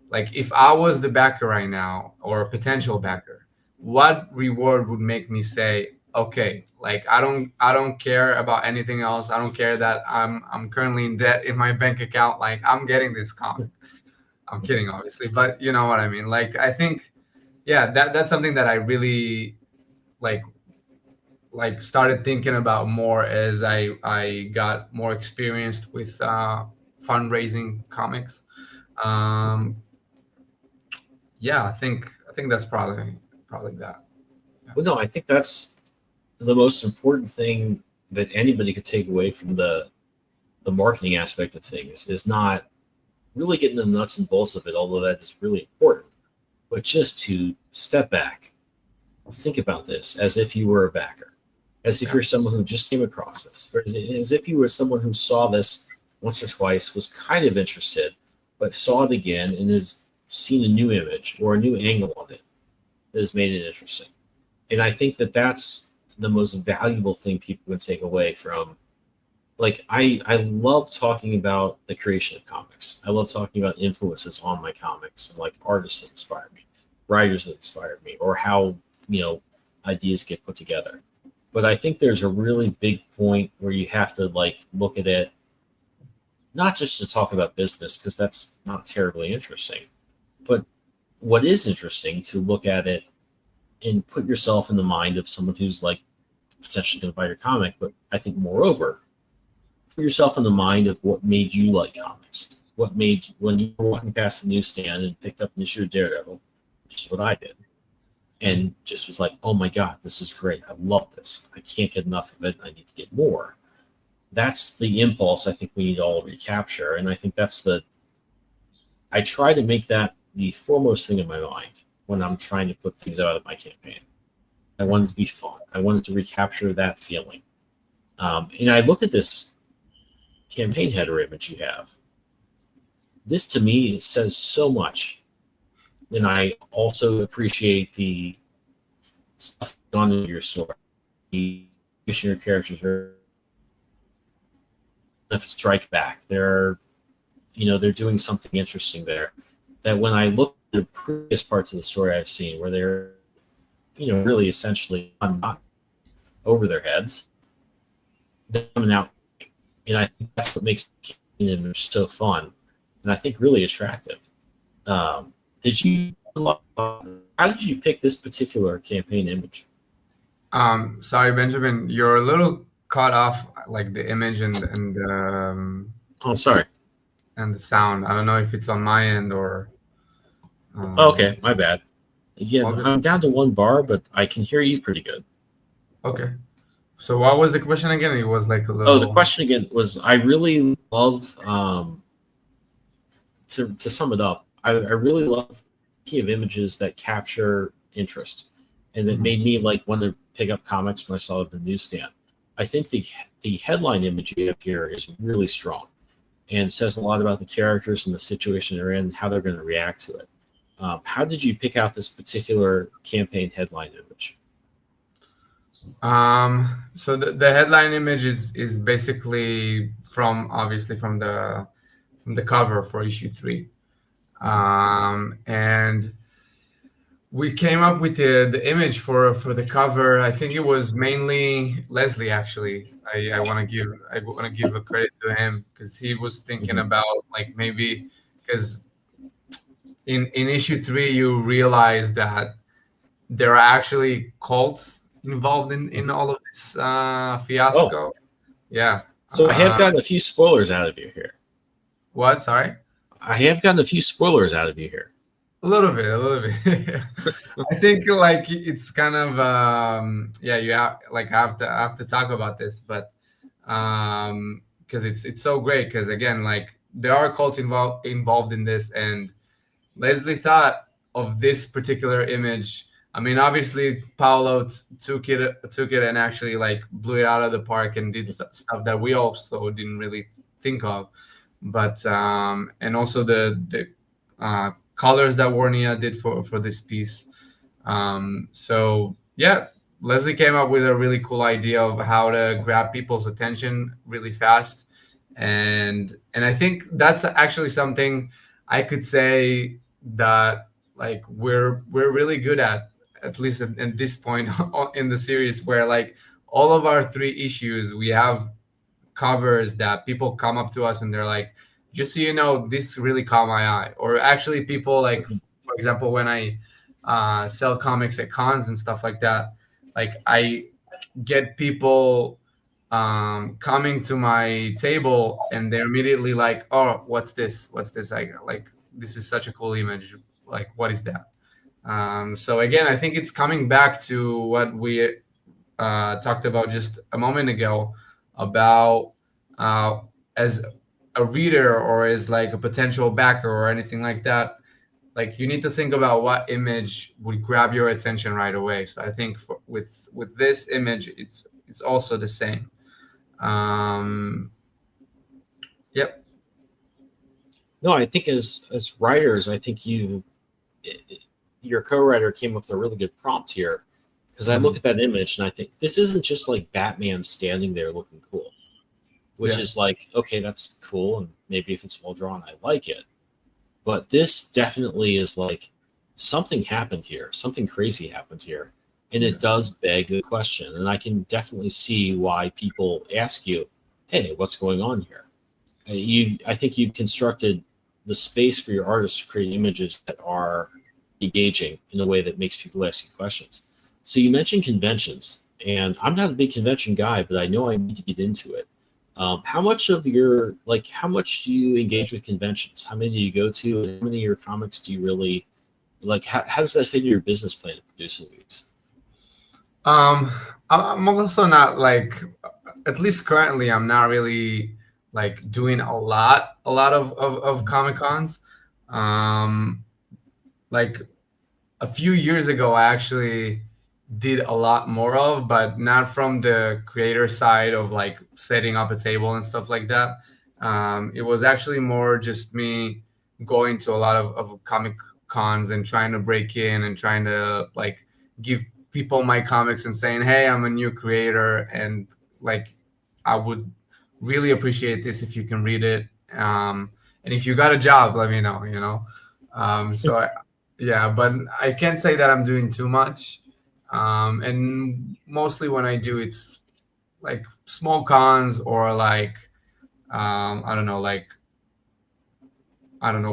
like if I was the backer right now or a potential backer, what reward would make me say, okay, like I don't care about anything else. I don't care that I'm currently in debt in my bank account. Like I'm getting this comic. I'm kidding, obviously, but you know what I mean. Like I think yeah, that's something that I really like started thinking about more as I got more experienced with fundraising comics. Um, yeah, I think that's probably that. Well, no, I think that's the most important thing that anybody could take away from the marketing aspect of things is not really getting the nuts and bolts of it, although that is really important, but just to step back, think about this as if you were a backer, as if Yeah. you're someone who just came across this, or as if you were someone who saw this once or twice, was kind of interested, but saw it again and has seen a new image or a new angle on it that has made it interesting. And I think that that's the most valuable thing people can take away from. Like I love talking about the creation of comics. I love talking about influences on my comics and like artists that inspired me, writers that inspired me, or how ideas get put together. But I think there's a really big point where you have to like look at it not just to talk about business because that's not terribly interesting, but what is interesting to look at it and put yourself in the mind of someone who's like potentially going to buy your comic. But I think moreover, put yourself in the mind of what made you like comics. What made when you were walking past the newsstand and picked up an issue of Daredevil, which is what I did, and just was like, "Oh my God, this is great! I love this! I can't get enough of it. I need to get more." That's the impulse I think we need to all recapture, and I think that's the. I try to make that the foremost thing in my mind when I'm trying to put things out of my campaign. I want it to be fun. I wanted to recapture that feeling, and I look at this campaign header image you have. This to me it says so much, and I also appreciate the stuff on in your story. The your characters are strike back. They're doing something interesting there. That when I look at the previous parts of the story I've seen, where they're really essentially not over their heads, they're coming out. And I think that's what makes the image so fun, and I think really attractive. Did you? How did you pick this particular campaign image? Sorry, Benjamin, you're a little cut off, like the image Oh, sorry. and the sound. I don't know if it's on my end or. Okay, my bad. Yeah, All good. I'm down to one bar, but I can hear you pretty good. Okay. So what was the question again? It was like a little. Oh, the question again was: I really love. To sum it up, I really love thinking of images that capture interest, and that made me like want to pick up comics when I saw it at the newsstand. I think the headline image you have here is really strong, and says a lot about the characters and the situation they're in, and how they're going to react to it. How did you pick out this particular campaign headline image? So the headline image is basically obviously from the cover for issue 3, and we came up with the image for the cover. I think it was mainly Leslie. Actually, I want to give a credit to him because he was thinking about like maybe because in issue 3 you realize that there are actually cults involved in all of this fiasco. Oh. Yeah. So I have gotten a few spoilers out of you here. What? Sorry. I have gotten a few spoilers out of you here. A little bit. I think like it's kind of you have to talk about this, but because it's so great because again like there are cults involved in this, and Leslie thought of this particular image. I mean, obviously, Paolo took it and actually like blew it out of the park and did stuff that we also didn't really think of. But and also the colors that Warnia did for this piece. So yeah, Leslie came up with a really cool idea of how to grab people's attention really fast, and I think that's actually something I could say that like we're really good at least at this point in the series, where like all of our 3 issues we have covers that people come up to us and they're like, just so you know, this really caught my eye. Or actually people like, for example, when I sell comics at cons and stuff like that, like I get people coming to my table and they're immediately like, oh, what's this, I like, this is such a cool image, like what is that? So again, I think it's coming back to what we talked about just a moment ago about as a reader or as like a potential backer or anything like that, like you need to think about what image would grab your attention right away. So I think with this image, it's also the same. Yep. No, I think as writers, I think your co-writer came up with a really good prompt here, because I look at that image and I think this isn't just like Batman standing there looking cool, which is like, okay, that's cool, and maybe if it's well drawn, I like it. But this definitely is like something happened here, something crazy happened here, and it does beg the question. And I can definitely see why people ask you, "Hey, what's going on here?" I think you've constructed the space for your artists to create images that are engaging in a way that makes people ask you questions. So you mentioned conventions, and I'm not a big convention guy, but I know I need to get into it. How much do you engage with conventions? How many do you go to, and how many of your comics do you really like? How does that fit in your business plan of producing these? I'm also not like, at least currently, I'm not really like doing a lot of Comic Cons. Like a few years ago, I actually did a lot more of, but not from the creator side of like setting up a table and stuff like that. It was actually more just me going to a lot of Comic Cons and trying to break in and trying to like give people my comics and saying, hey, I'm a new creator, and like I would really appreciate this if you can read it. And if you got a job, let me know, yeah, but I can't say that I'm doing too much. And mostly when I do, it's like small cons or like, I don't know,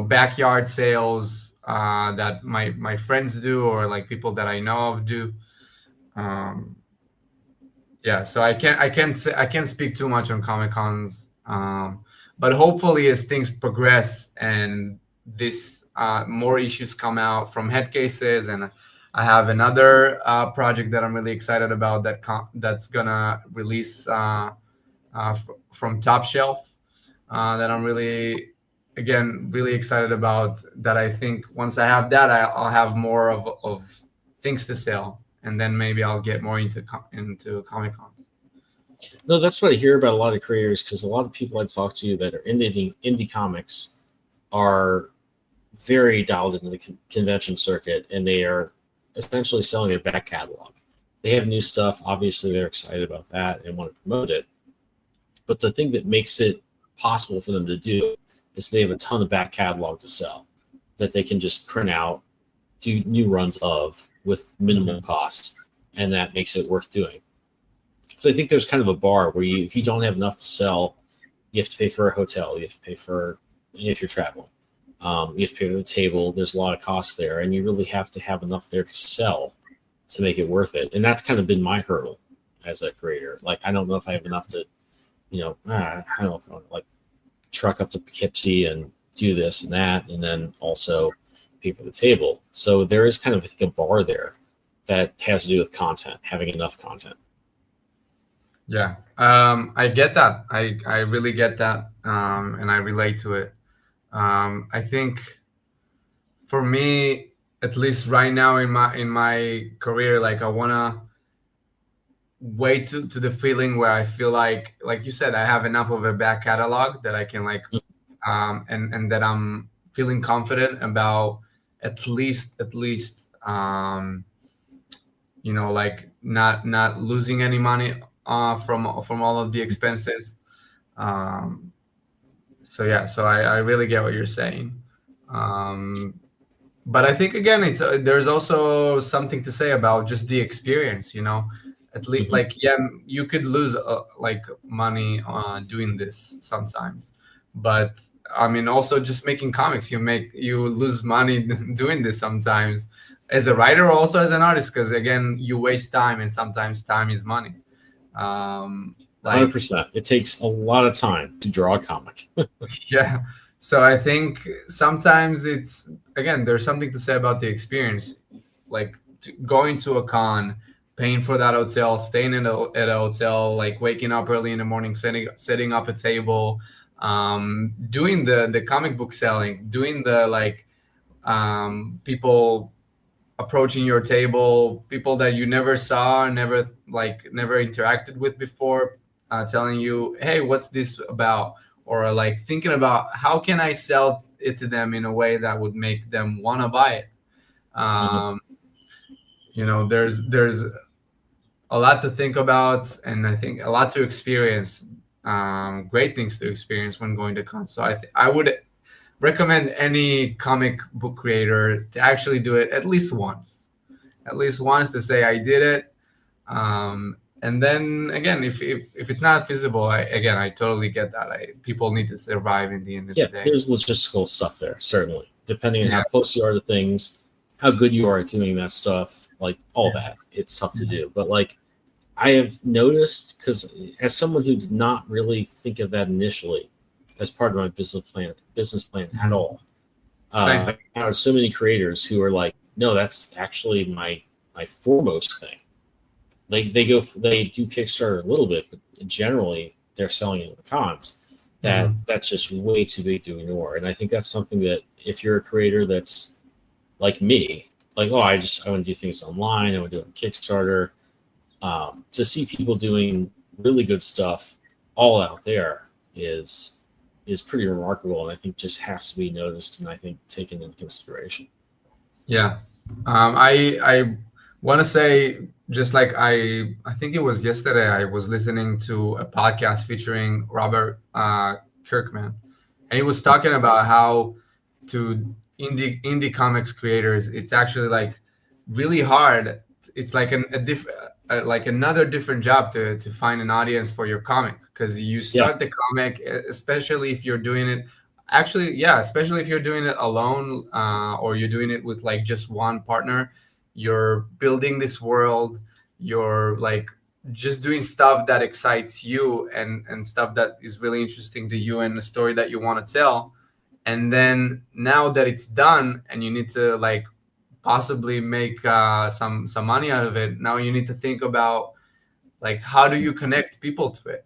backyard sales that my friends do, or like people that I know of do. Yeah, so I can't speak too much on Comic Cons, but hopefully as things progress and this more issues come out from head cases, and I have another project that I'm really excited about that's gonna release from Top Shelf that I'm really excited about. That I think once I have that, I'll have more of things to sell, and then maybe I'll get more into Comic Con. No, that's what I hear about a lot of creators, because a lot of people I talk to that are indie comics are very dialed into the convention circuit, and they are essentially selling their back catalog. They have new stuff. Obviously, they're excited about that and want to promote it. But the thing that makes it possible for them to do is they have a ton of back catalog to sell that they can just print out, do new runs of with minimal costs, and that makes it worth doing. So I think there's kind of a bar where if you don't have enough to sell, you have to pay for a hotel, you have to pay for, if you're traveling, you have to pay for the table. There's a lot of costs there, and you really have to have enough there to sell to make it worth it. And that's kind of been my hurdle as a creator. Like, I don't know if I have enough to, I don't know if I want to like truck up to Poughkeepsie and do this and that, and then also pay for the table. So there is kind of, I think, a bar there that has to do with content, having enough content. Yeah, I get that. I really get that, and I relate to it. I think for me, at least right now in my career, like I wanna wait to the feeling where I feel like you said, I have enough of a back catalog that I can like, and that I'm feeling confident about at least like not losing any money from all of the expenses. So I really get what you're saying. But I think again, there's also something to say about just the experience, at least like, you could lose like money doing this sometimes, but I mean, also just making comics, you lose money doing this sometimes. as a writer, also as an artist, because again, you waste time, and sometimes time is money. Like 100%. It takes a lot of time to draw a comic. yeah. So I think sometimes it's, again, there's something to say about the experience, like going to a con, paying for that hotel, staying at a hotel, like waking up early in the morning, setting up a table, doing the comic book selling, doing the like people approaching your table, people that you never saw, never interacted with before, telling you, hey, what's this about? Or like thinking about how can I sell it to them in a way that would make them want to buy it. um, there's a lot to think about, and I think a lot to experience, great things to experience when going to cons. So I would recommend any comic book creator to actually do it at least once, to say I did it. And then again, if it's not feasible, I totally get that. People need to survive in the end of the day. There's logistical stuff there, certainly, depending on how close you are to things, how good you are at doing that stuff, like all that. It's tough to do. But like I have noticed, because as someone who did not really think of that initially as part of my business plan at all, I found so many creators who are like, no, that's actually my foremost thing. They do Kickstarter a little bit, but generally they're selling it at the cons. That's just way too big to ignore. And I think that's something that if you're a creator that's like me, like, oh, I want to do things online, I want to do it on Kickstarter, to see people doing really good stuff all out there is pretty remarkable, and I think just has to be noticed and I think taken into consideration. Yeah. I want to say, just like I think it was yesterday, I was listening to a podcast featuring Robert Kirkman, and he was talking about how to indie comics creators, it's actually like really hard. It's like another different job to find an audience for your comic, because you start the comic, especially if you're doing it especially if you're doing it alone, or you're doing it with like just one partner. You're building this world, you're like just doing stuff that excites you, and stuff that is really interesting to you, and the story that you want to tell. And then now that it's done and you need to like possibly make some money out of it, now you need to think about like how do you connect people to it.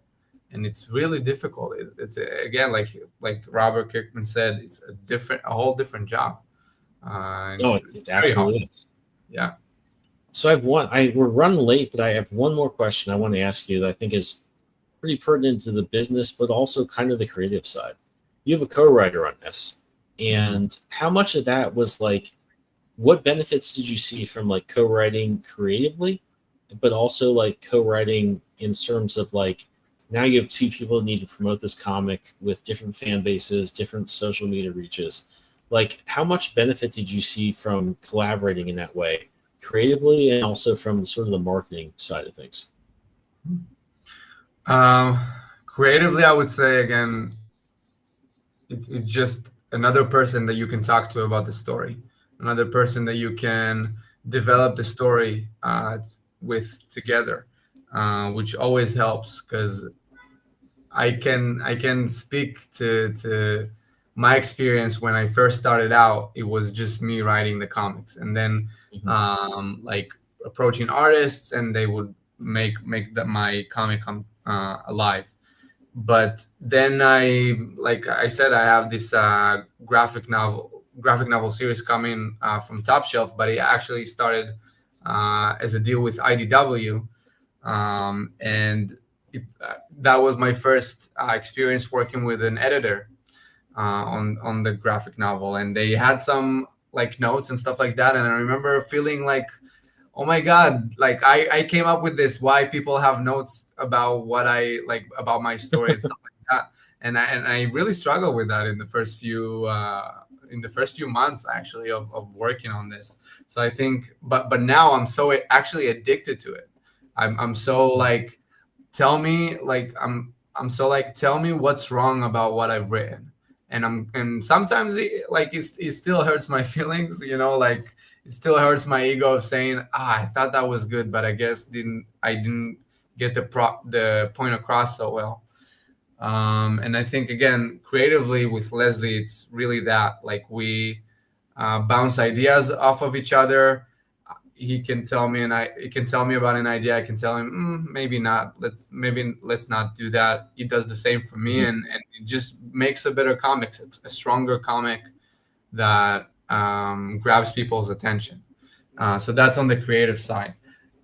And it's really difficult. It's again, like Robert Kirkman said, it's a whole different job. It absolutely is. Yeah. So I have we're running late, but I have one more question I want to ask you that I think is pretty pertinent to the business, but also kind of the creative side. You have a co-writer on this, and how much of that was like, what benefits did you see from like co-writing creatively, but also like co-writing in terms of like, now you have two people who need to promote this comic with different fan bases, different social media reaches. Like, how much benefit did you see from collaborating in that way, creatively, and also from sort of the marketing side of things? Creatively, I would say, again, it's just another person that you can talk to about the story, another person that you can develop the story with together, which always helps, because I can speak to my experience when I first started out. It was just me writing the comics, and then like approaching artists, and they would make my comic come alive. But then like I said, I have this graphic novel series coming from Top Shelf, but it actually started as a deal with IDW, and that was my first experience working with an editor on the graphic novel, and they had some like notes and stuff like that. And I remember feeling like, oh my god, like I came up with this, why people have notes about what I like about my story and stuff like that. And I really struggled with that in the first few months actually of working on this. So I think, but now I'm so actually addicted to it. I'm so like, tell me what's wrong about what I've written. And sometimes it still hurts my feelings, like it still hurts my ego of saying, I thought that was good, but I guess I didn't get the point across so well. And I think, again, creatively with Leslie, it's really that, like, we bounce ideas off of each other. He can tell me he can tell me about an idea. I can tell him, maybe not. Let's not do that. He does the same for me, and it just makes a better comic, a stronger comic that grabs people's attention. So that's on the creative side.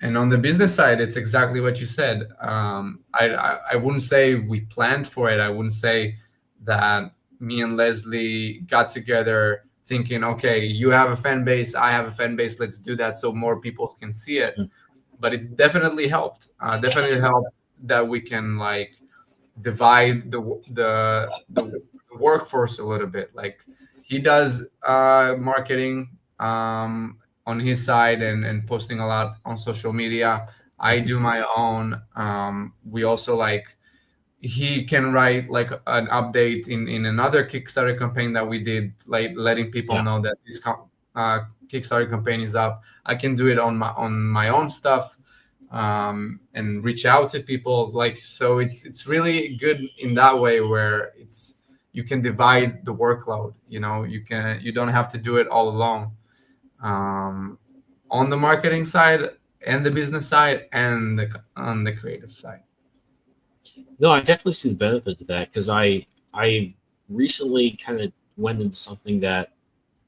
And on the business side, it's exactly what you said. I wouldn't say we planned for it. I wouldn't say that me and Leslie got together thinking, okay, you have a fan base, I have a fan base, let's do that so more people can see it. But it definitely helped. Definitely helped that we can like divide the workforce a little bit. Like he does marketing on his side and posting a lot on social media. I do my own. We also like, he can write like an update in another Kickstarter campaign that we did, like letting people know that this Kickstarter campaign is up. I can do it on my own stuff and reach out to people. Like, so it's really good in that way where you can divide the workload. You know, you don't have to do it all alone. On the marketing side and the business side and on the creative side. No, I definitely see the benefit of that because I recently kind of went into something that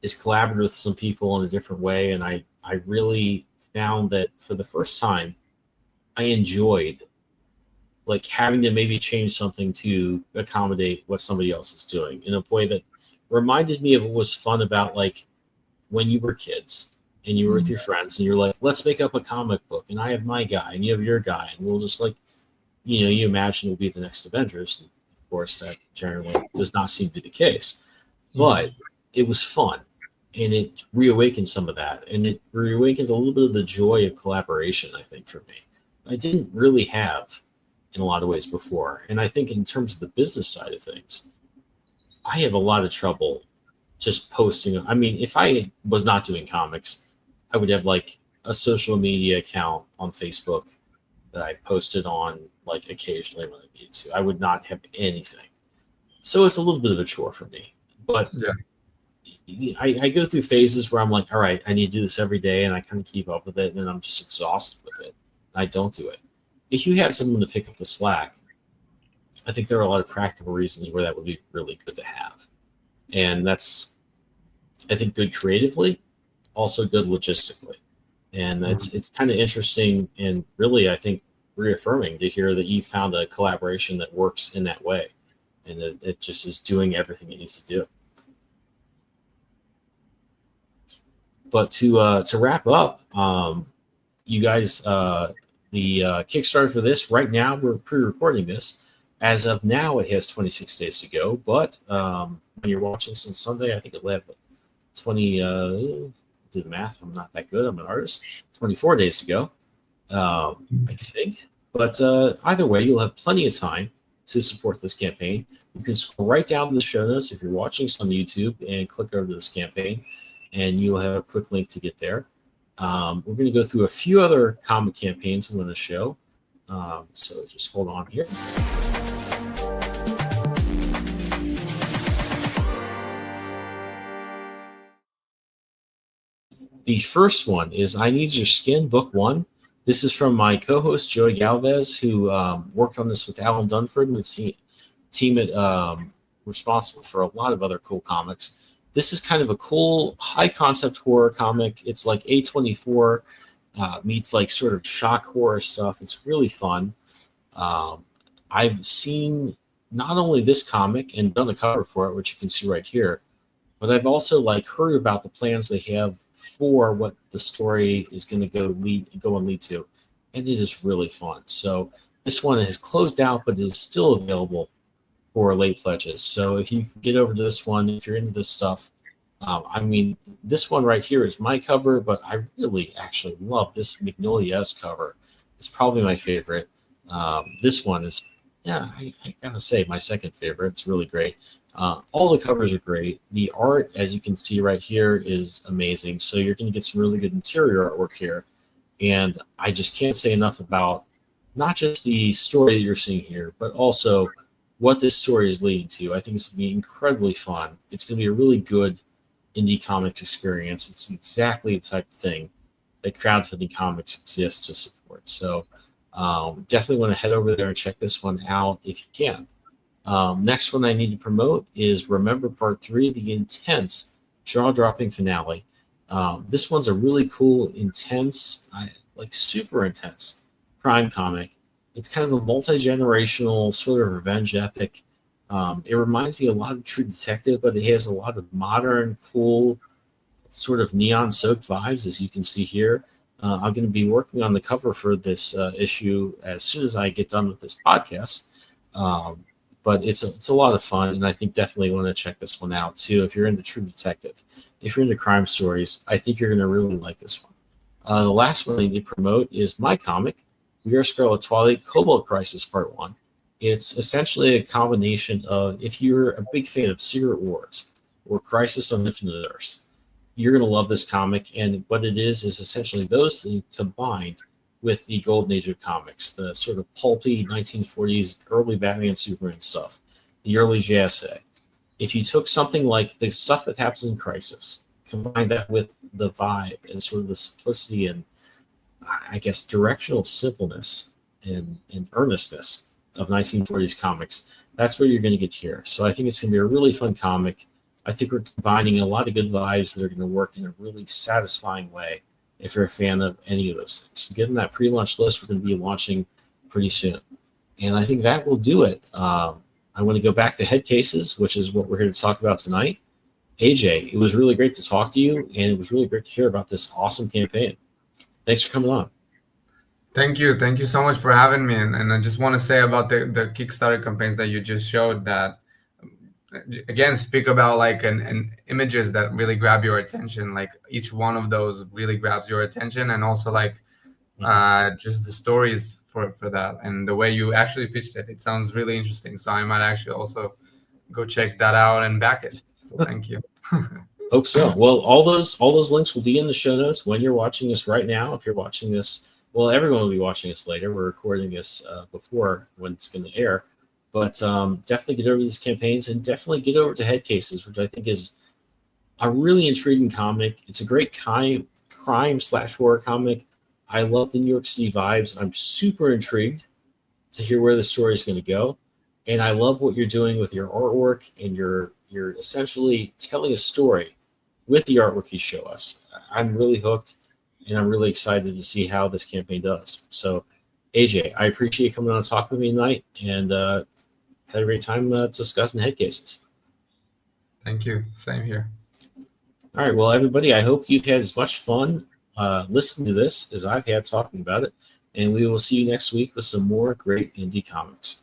is collaborative with some people in a different way, and I really found that for the first time, I enjoyed like having to maybe change something to accommodate what somebody else is doing in a way that reminded me of what was fun about like when you were kids and you were with your friends and you're like, let's make up a comic book, and I have my guy and you have your guy, and we'll just like, you know, you imagine it'll be the next Avengers. And of course, that generally does not seem to be the case. But it was fun, and it reawakened some of that, and it reawakened a little bit of the joy of collaboration, I think, for me. I didn't really have in a lot of ways before. And I think in terms of the business side of things, I have a lot of trouble just posting. I mean, if I was not doing comics, I would have like a social media account on Facebook that I posted on like occasionally when I need to. I would not have anything. So it's a little bit of a chore for me. But I go through phases where I'm like, all right, I need to do this every day, and I kind of keep up with it, and then I'm just exhausted with it. I don't do it. If you had someone to pick up the slack, I think there are a lot of practical reasons where that would be really good to have. And that's, I think, good creatively, also good logistically. And it's kind of interesting and really, I think, reaffirming to hear that you found a collaboration that works in that way, and that it just is doing everything it needs to do. But to wrap up, you guys, the Kickstarter for this right now, we're pre-recording this. As of now, it has 26 days to go. But when you're watching since Sunday, I think it'll have 20. Do the math. I'm not that good. I'm an artist. 24 days to go, I think. But either way, you'll have plenty of time to support this campaign. You can scroll right down to the show notes if you're watching this on YouTube and click over to this campaign, and you'll have a quick link to get there. We're going to go through a few other comic campaigns I'm going to show. So just hold on here. The first one is I Need Your Skin, Book 1. This is from my co-host, Joey Galvez, who worked on this with Alan Dunford and the team at responsible for a lot of other cool comics. This is kind of a cool, high-concept horror comic. It's like A24 meets like sort of shock horror stuff. It's really fun. I've seen not only this comic and done a cover for it, which you can see right here, but I've also like heard about the plans they have for what the story is going to go and lead to, and it is really fun. So this one has closed out, but it is still available for late pledges. So if you can get over to this one, if you're into this stuff, I mean, this one right here is my cover, but I really actually love this Magnolia S cover. It's probably my favorite. This one is Yeah, I gotta say, my second favorite. It's really great. All the covers are great. The art, as you can see right here, is amazing. So you're going to get some really good interior artwork here. And I just can't say enough about not just the story that you're seeing here, but also what this story is leading to. I think it's going to be incredibly fun. It's going to be a really good indie comics experience. It's exactly the type of thing that crowdfunding comics exists to support. So definitely want to head over there and check this one out if you can. Next one I need to promote is Remember Part 3, the intense jaw-dropping finale. This one's a really cool, intense, like super intense crime comic. It's kind of a multi-generational sort of revenge epic. It reminds me a lot of True Detective, but it has a lot of modern, cool, sort of neon-soaked vibes, as you can see here. I'm going to be working on the cover for this issue as soon as I get done with this podcast. But it's a lot of fun, and I think definitely want to check this one out too. If you're into True Detective, if you're into crime stories, I think you're going to really like this one. The last one I need to promote is my comic, Are Scarlet Twilight Cobalt Crisis Part 1. It's essentially a combination of, if you're a big fan of Secret Wars or Crisis on Infinite Earths, you're going to love this comic. And what it is essentially those things combined with the golden age of comics, the sort of pulpy 1940s early Batman Superman stuff, the early JSA. If you took something like the stuff that happens in Crisis, combine that with the vibe and sort of the simplicity and, I guess, directional simpleness and earnestness of 1940s comics, that's what you're going to get here. So I think it's going to be a really fun comic. I think we're combining a lot of good vibes that are going to work in a really satisfying way if you're a fan of any of those things. So get in that pre-launch list. We're going to be launching pretty soon. And I think that will do it. I want to go back to head cases, which is what we're here to talk about tonight. AJ, it was really great to talk to you, and it was really great to hear about this awesome campaign. Thanks for coming on. Thank you. Thank you so much for having me. And I just want to say about the Kickstarter campaigns that you just showed that, again, speak about like an images that really grab your attention. Like each one of those really grabs your attention, and also like just the stories for that and the way you actually pitched it. It sounds really interesting. So I might actually also go check that out and back it. So thank you. Hope so. Well, all those links will be in the show notes when you're watching this right now. If you're watching this, well, everyone will be watching this later. We're recording this before when it's going to air. But definitely get over these campaigns and definitely get over to Head Cases, which I think is a really intriguing comic. It's a great crime/horror comic. I love the New York City vibes. I'm super intrigued to hear where the story is going to go. And I love what you're doing with your artwork, and you're essentially telling a story with the artwork you show us. I'm really hooked, and I'm really excited to see how this campaign does. So, AJ, I appreciate you coming on and talking with me tonight, and had a great time discussing head cases. Thank you. Same here. All right. Well, everybody, I hope you've had as much fun listening to this as I've had talking about it. And we will see you next week with some more great indie comics.